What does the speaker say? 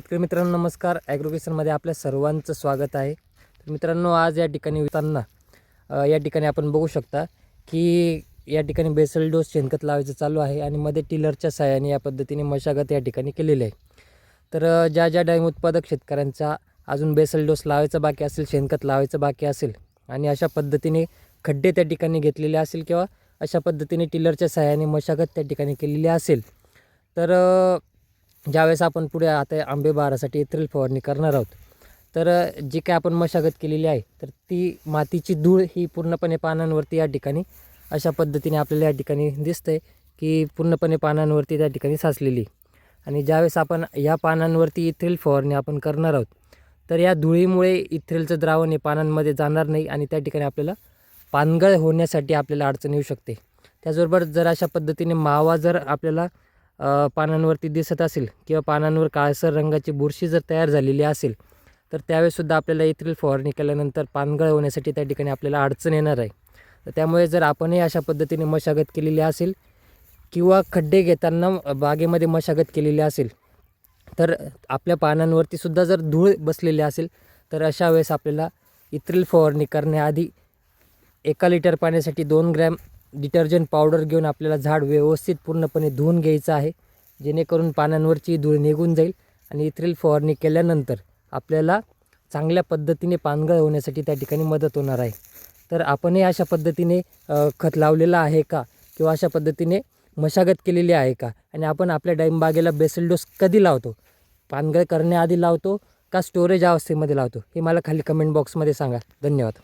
शेतकरी मित्रांनो नमस्कार. ॲग्रोकेशनमध्ये आपल्या सर्वांचं स्वागत आहे. तर मित्रांनो आज या ठिकाणी विकताना या ठिकाणी आपण बघू शकता की या ठिकाणी बेसल डोस शेणखत लावायचं चालू आहे आणि मध्ये टिलरच्या साहाय्याने या पद्धतीने मशागत या ठिकाणी केलेली आहे. तर ज्या डाळिंब उत्पादक शेतकऱ्यांचा अजून बेसल डोस लावायचा बाकी असेल, शेणखत लावायचं बाकी असेल आणि अशा पद्धतीने खड्डे त्या ठिकाणी घेतलेले असेल किंवा अशा पद्धतीने टिलरच्या साहाय्याने मशागत त्या ठिकाणी केलेली असेल, तर ज्यावेळेस आपण पुढे आता आंबे बहारासाठी इथ्रिल फवारणी करणार आहोत, तर जी काय आपण मशागत केलेली आहे तर ती मातीची धूळ ही पूर्णपणे पानांवरती या ठिकाणी अशा पद्धतीने आपल्याला या ठिकाणी दिसतंय की पूर्णपणे पानांवरती त्या ठिकाणी साचलेली. आणि ज्यावेळेस आपण या पानांवरती इथ्रिल फवारणी आपण करणार आहोत, तर या धुळीमुळे इथ्रिलचं द्रावण हे पानांमध्ये जाणार नाही आणि त्या ठिकाणी आपल्याला पानगळ होण्यासाठी आपल्याला अडचण येऊ शकते. त्याचबरोबर जर अशा पद्धतीने मावा जर आपल्याला पानांवरती दिसत असेल किंवा पानांवर काळसर रंगाची बुरशी जर तयार झालेली असेल, तर त्यावेळेससुद्धा आपल्याला इथ्रिल फवारणी केल्यानंतर पानगळ होण्यासाठी त्या ठिकाणी आपल्याला अडचण येणार आहे. तर त्यामुळे जर आपणही अशा पद्धतीने मशागत केलेली असेल किंवा खड्डे घेताना बागेमध्ये मशागत केलेली असेल, तर आपल्या पानांवरती सुद्धा जर धूळ बसलेली असेल, तर अशा वेळेस आपल्याला इथ्रिल फवारणी करण्याआधी 1 लिटर पाण्यासाठी 2 ग्रॅम डिटर्जंट पावडर घेऊन आपल्याला झाड व्यवस्थित पूर्णपणे धुवून घ्यायचं आहे, जेणेकरून पानांवरची धूळ निघून जाईल आणि इथ्रिल फवारणी केल्यानंतर आपल्याला चांगल्या पद्धतीने पानगळ होण्यासाठी त्या ठिकाणी मदत होणार आहे. तर आपणही अशा पद्धतीने खत लावलेलं आहे का किंवा अशा पद्धतीने मशागत केलेली आहे का, आणि आपण आपल्या डाळिंब बागेला बेसल डोस कधी लावतो, पानगळ करण्याआधी लावतो का स्टोरेज अवस्थेमध्ये लावतो, हे मला खाली कमेंट बॉक्समध्ये सांगा. धन्यवाद.